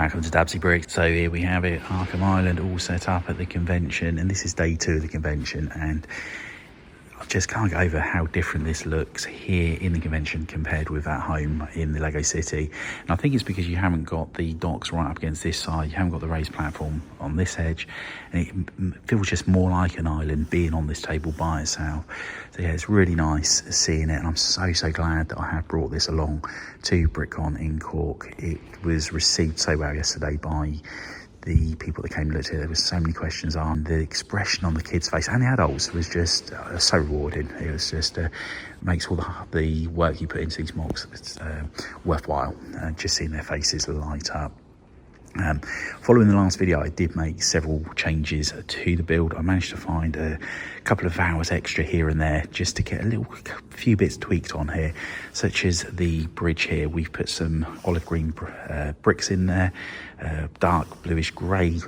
Welcome to Dubbzi Brick. So here we have it, Arkham Island, all set up at the convention, and this is day 2 of the convention, and I just can't get over how different this looks here in the convention compared with at home in the Lego City. And I think it's because you haven't got the docks right up against this side, you haven't got the raised platform on this edge, and it feels just more like an island being on this table by itself. So yeah, it's really nice seeing it, and I'm so glad that I have brought this along to Brickcon in Cork. It was received so well yesterday by the people that came and looked at it. There was so many questions on the expression on the kids' face and the adults was just so rewarding. It was just makes all the work you put into these mocks worthwhile. Just seeing their faces light up. Following the last video, I did make several changes to the build. I managed to find a couple of hours extra here and there just to get a few bits tweaked on here, such as the bridge here. We've put some olive green bricks in there, dark bluish grey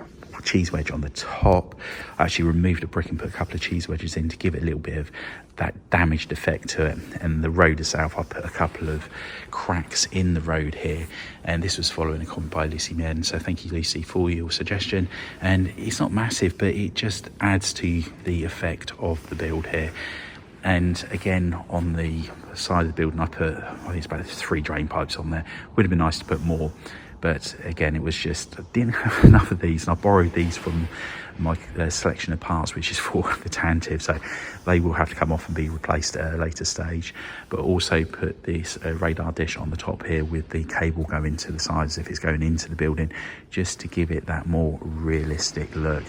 cheese wedge on the top. I actually removed a brick and put a couple of cheese wedges in to give it a little bit of that damaged effect to it. And the road itself, I put a couple of cracks in the road here, and this was following a comment by Lucy Men, so thank you Lucy for your suggestion. And it's not massive, but it just adds to the effect of the build here. And again, on the side of the building, I think it's about 3 drain pipes on there. Would have been nice to put more, but again, it was just, I didn't have enough of these, and I borrowed these from my selection of parts, which is for the Tantive, so they will have to come off and be replaced at a later stage. But also put this radar dish on the top here with the cable going to the sides if it's going into the building, just to give it that more realistic look.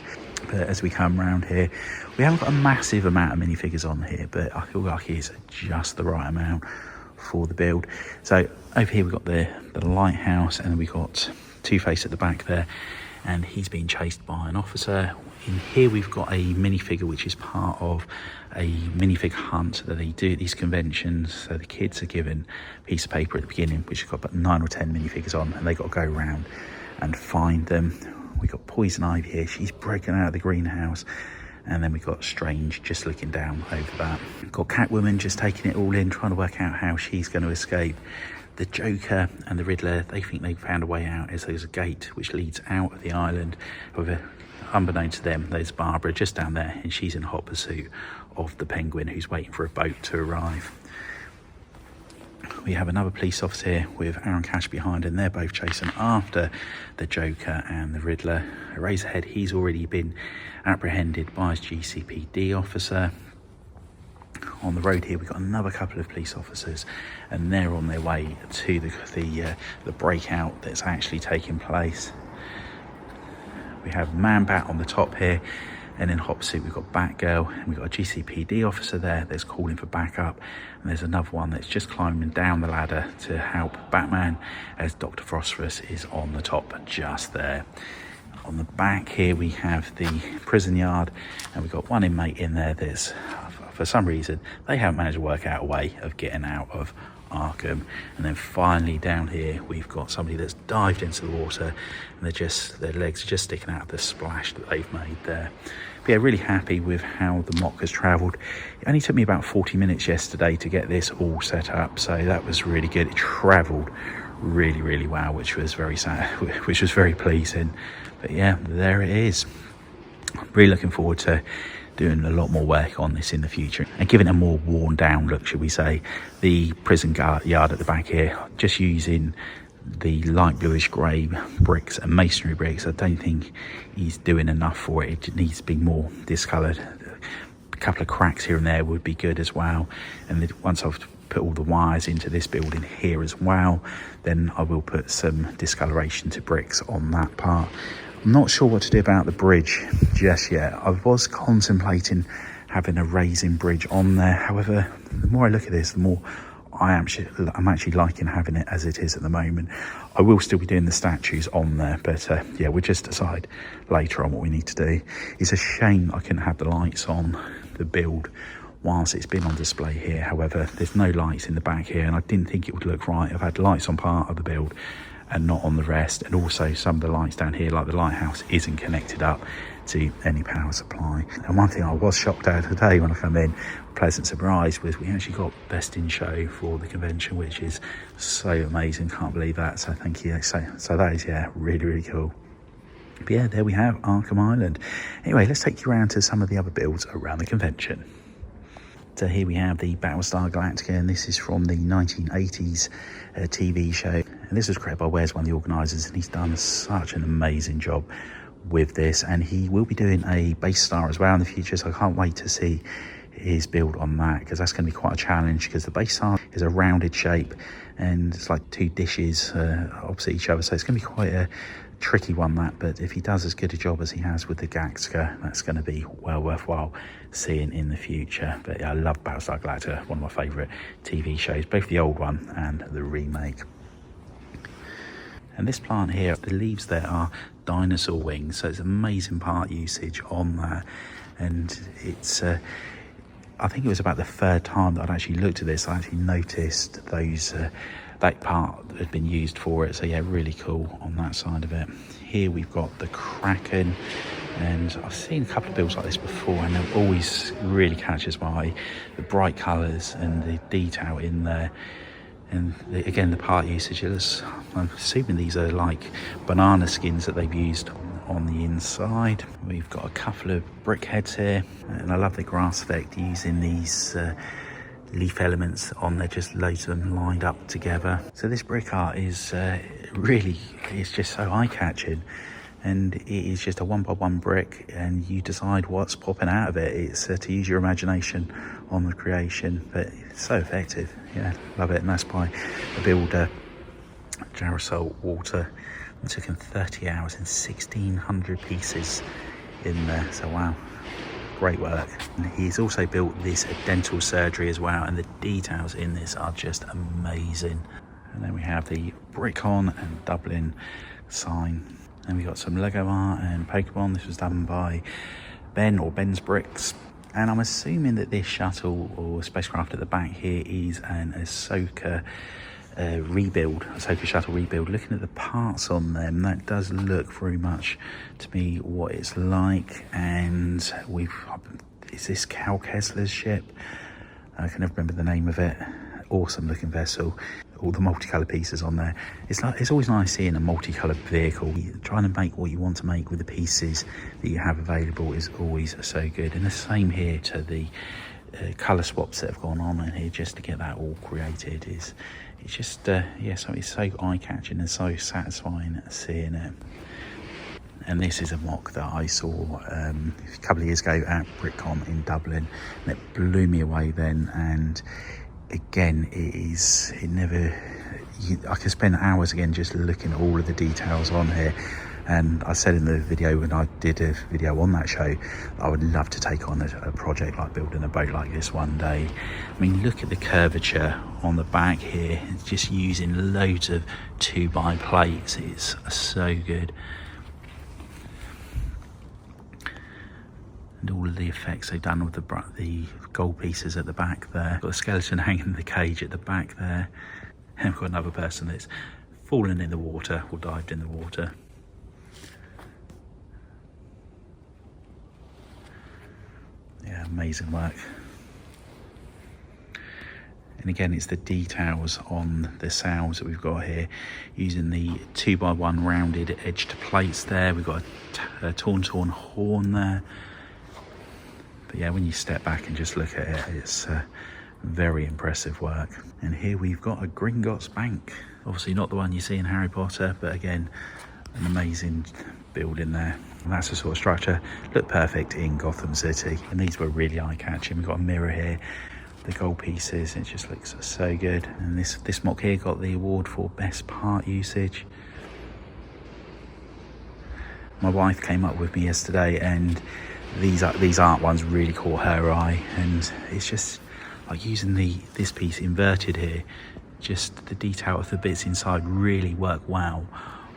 But as we come around here, we haven't got a massive amount of minifigures on here, but I feel like it's just the right amount for the build. So over here we've got the lighthouse, and we've got Two-Face at the back there, and he's being chased by an officer. In here we've got a minifigure which is part of a minifig hunt that they do at these conventions. So the kids are given a piece of paper at the beginning which has got about 9 or 10 minifigures on, and they got to go around and find them. We've got Poison Ivy here, she's breaking out of the greenhouse. And then we've got Strange just looking down over that. We've got Catwoman just taking it all in, trying to work out how she's going to escape. The Joker and the Riddler, they think they've found a way out, as there's a gate which leads out of the island. However, unbeknown to them, there's Barbara just down there, and she's in hot pursuit of the Penguin, who's waiting for a boat to arrive. We have another police officer here with Aaron Cash behind, and they're both chasing after the Joker and the Riddler. Razorhead, he's already been apprehended by his GCPD officer. On the road here, we've got another couple of police officers, and they're on their way to the breakout that's actually taking place. We have Man-Bat on the top here, and in hot pursuit we've got Batgirl, and we've got a GCPD officer there that's calling for backup, and there's another one that's just climbing down the ladder to help Batman, as Dr. Phosphorus is on the top just there. On the back here we have the prison yard, and we've got one inmate in there that's, for some reason, they haven't managed to work out a way of getting out of Arkham. And then finally down here we've got somebody that's dived into the water, and their legs are just sticking out of the splash that they've made there. But yeah, really happy with how the mock has travelled. It only took me about 40 minutes yesterday to get this all set up, so that was really good. It travelled really well, which was very sad, which was very pleasing. But yeah, there it is. Really looking forward to doing a lot more work on this in the future and giving a more worn down look, should we say. The prison yard at the back here, just using the light bluish grey bricks and masonry bricks. I don't think he's doing enough for it. It needs to be more discoloured. A couple of cracks here and there would be good as well. And once I've put all the wires into this building here as well, then I will put some discoloration to bricks on that part. I'm not sure what to do about the bridge just yet. I was contemplating having a raising bridge on there. However, the more I look at this, the more I'm actually liking having it as it is at the moment. I will still be doing the statues on there, but yeah, we'll just decide later on what we need to do. It's a shame I couldn't have the lights on the build whilst it's been on display here. However, there's no lights in the back here, and I didn't think it would look right. I've had lights on part of the build and not on the rest, and also some of the lights down here, like the lighthouse, isn't connected up, to any power supply. And one thing I was shocked at today when I come in, pleasant surprise, was we actually got best in show for the convention, which is so amazing. Can't believe that. So thank you. So that is, yeah, really, really cool. But yeah, there we have Arkham Island. Anyway, let's take you around to some of the other builds around the convention. So here we have the Battlestar Galactica, and this is from the 1980s TV show. And this was created by Wes, one of the organisers, and he's done such an amazing job with this. And he will be doing a base star as well in the future, so I can't wait to see his build on that, because that's going to be quite a challenge, because the base star is a rounded shape and it's like two dishes opposite each other, so it's going to be quite a tricky one, that. But if he does as good a job as he has with the Galactica, that's going to be well worthwhile seeing in the future. But yeah, I love Battlestar Galactica, one of my favourite TV shows, both the old one and the remake. And this plant here, the leaves there are dinosaur wings, so it's amazing part usage on that. And it's I think it was about the third time that I'd actually looked at this, I actually noticed those that part had been used for it. So yeah, really cool on that side of it. Here we've got the Kraken, and I've seen a couple of builds like this before, and they're always really catches my eye. The bright colours and the detail in there, and again the part usage is, I'm assuming these are like banana skins that they've used on the inside. We've got a couple of brick heads here, and I love the grass effect using these leaf elements on there, just loads of them lined up together. So this brick art is really, it's just so eye-catching, and it is just a 1x1 brick, and you decide what's popping out of it. It's to use your imagination on the creation, but it's so effective. Yeah, love it. And that's by the builder Jarosol Water. It took him 30 hours and 1,600 pieces in there, so wow, great work. And he's also built this dental surgery as well, and the details in this are just amazing. And then we have the Brickcon and Dublin sign, and we got some Lego art and Pokemon. This was done by Ben, or Ben's Bricks. And I'm assuming that this shuttle or spacecraft at the back here is an Ahsoka rebuild, Ahsoka shuttle rebuild. Looking at the parts on them, that does look very much to me what it's like. And is this Cal Kessler's ship? I can never remember the name of it. Awesome looking vessel, all the multicolored pieces on there. It's always nice seeing a multicolored vehicle. Trying to make what you want to make with the pieces that you have available is always so good. And the same here to the color swaps that have gone on in here, just to get that all created is, it's just yeah, so it's so eye-catching and so satisfying seeing it. And this is a mock that I saw a couple of years ago at Brickcon in Dublin, and it blew me away then. And again, I could spend hours again just looking at all of the details on here. And I said in the video, when I did a video on that show, I would love to take on a project like building a boat like this one day. I mean, look at the curvature on the back here. It's just using loads of 2x plates. It's so good. And all of the effects they've done with the gold pieces at the back there. Got a skeleton hanging in the cage at the back there. And we've got another person that's fallen in the water or dived in the water. Yeah, amazing work. And again, it's the details on the sails that we've got here, using the 2x1 rounded edged plates there. We've got a torn horn there. But yeah, when you step back and just look at it, it's very impressive work. And here we've got a Gringotts Bank. Obviously not the one you see in Harry Potter, but again, an amazing building there. And that's the sort of structure looked perfect in Gotham City. And these were really eye-catching. We've got a mirror here, the gold pieces, it just looks so good. And this mock here got the award for best part usage. My wife came up with me yesterday, and these art ones really caught her eye. And it's just like using this piece inverted here, just the detail of the bits inside really work well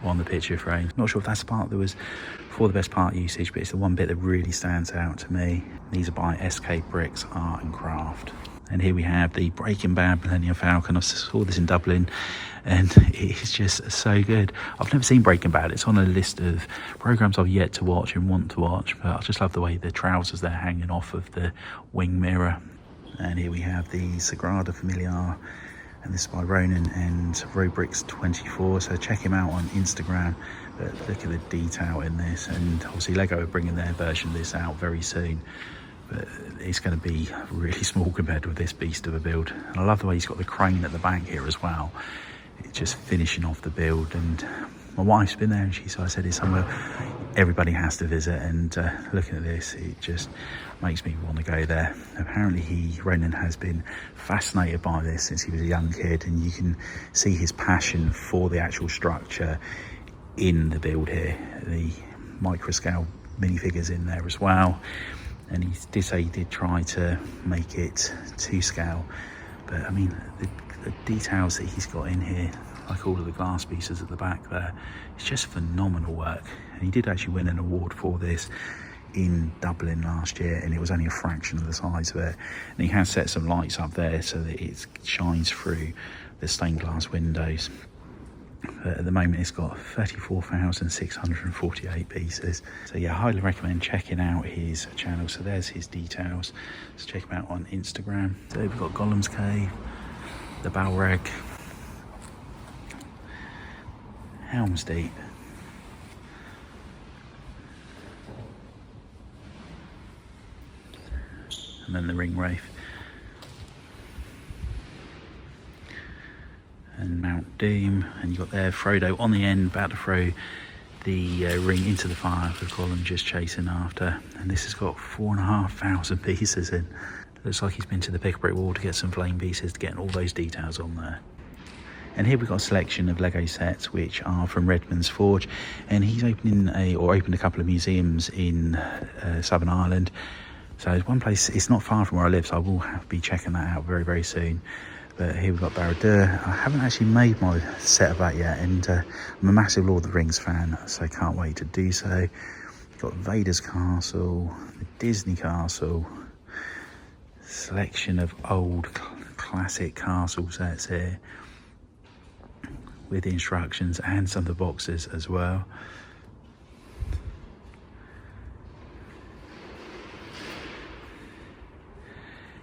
on the picture frame. Not sure if that's the part that was for the best part usage, but it's the one bit that really stands out to me. These are by SK Bricks Art and Craft. And here we have the Breaking Bad Millennium Falcon. I saw this in Dublin and it's just so good. I've never seen Breaking Bad. It's on a list of programmes I've yet to watch and want to watch, but I just love the way the trousers they're hanging off of the wing mirror. And here we have the Sagrada Familiar, and this is by Ronan and Robricks24, so check him out on Instagram. But look at the detail in this, and obviously Lego are bringing their version of this out very soon, but it's going to be really small compared with this beast of a build. And I love the way he's got the crane at the back here as well. It's just finishing off the build, and my wife's been there and she said it's somewhere everybody has to visit, and looking at this, it just makes me want to go there. Apparently Ronan has been fascinated by this since he was a young kid, and you can see his passion for the actual structure in the build here. The micro scale minifigures in there as well, and he did say he did try to make it to scale, but I mean the details that he's got in here, like all of the glass pieces at the back there, it's just phenomenal work. And he did actually win an award for this in Dublin last year, and it was only a fraction of the size of it. And he has set some lights up there so that it shines through the stained glass windows. But at the moment it's got 34,648 pieces. So yeah, I highly recommend checking out his channel. So there's his details, so check him out on Instagram. So we've got Gollum's Cave, the Balrog, Helm's Deep, and then the Ring Wraith, and Mount Doom, and you've got there Frodo on the end about to throw the ring into the fire for Gollum just chasing after. And this has got 4,500 pieces in. Looks like he's been to the Pick a Brick Wall to get some flame pieces to get all those details on there. And here we've got a selection of Lego sets which are from Redmond's Forge, and he's opened a couple of museums in Southern Ireland. So there's one place, it's not far from where I live, so I will be checking that out very, very soon. But here we've got Barad-dûr. I haven't actually made my set of that yet, and I'm a massive Lord of the Rings fan, so I can't wait to do so. We've got Vader's Castle, the Disney Castle, selection of old classic castle sets here with the instructions and some of the boxes as well.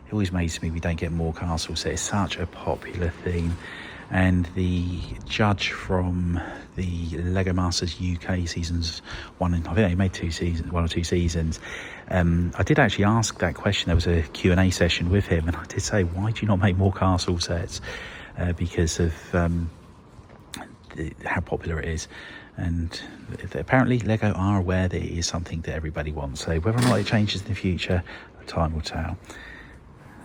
It always amazes me we don't get more castle sets. It's such a popular thing. And the judge from the Lego Masters UK seasons one, and I think they made 1 or 2 seasons. I did actually ask that question. There was a Q&A session with him, and I did say, why do you not make more castle sets? Because of how popular it is. And apparently Lego are aware that it is something that everybody wants. So whether or not it changes in the future, time will tell.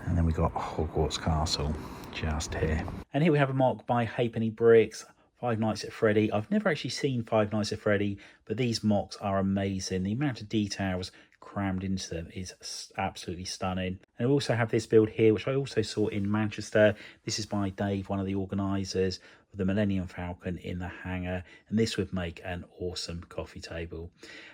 And then we got Hogwarts Castle just here. And here we have a mock by Halfpenny Bricks, Five Nights at Freddy. I've never actually seen Five Nights at Freddy, but these mocks are amazing. The amount of details crammed into them is absolutely stunning. And we also have this build here, which I also saw in Manchester. This is by Dave, one of the organisers, with the Millennium Falcon in the hangar, and this would make an awesome coffee table.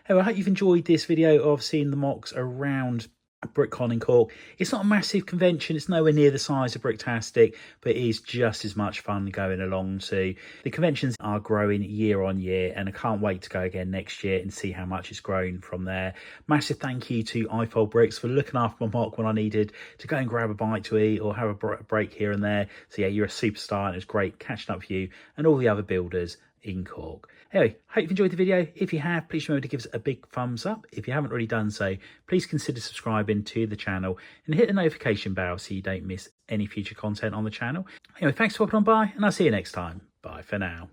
Anyway, I hope you've enjoyed this video of seeing the mocks around Brickcon in Cork. It's not a massive convention, it's nowhere near the size of Bricktastic, but it is just as much fun going along to. The conventions are growing year on year, and I can't wait to go again next year and see how much it's grown from there. Massive thank you to iFold Bricks for looking after my mock when I needed to go and grab a bite to eat or have a break here and there. So yeah, you're a superstar, and it's great catching up with you and all the other builders in Cork. Anyway, hope you've enjoyed the video. If you have, please remember to give us a big thumbs up. If you haven't already done so, please consider subscribing to the channel and hit the notification bell so you don't miss any future content on the channel. Anyway, thanks for popping on by, and I'll see you next time. Bye for now.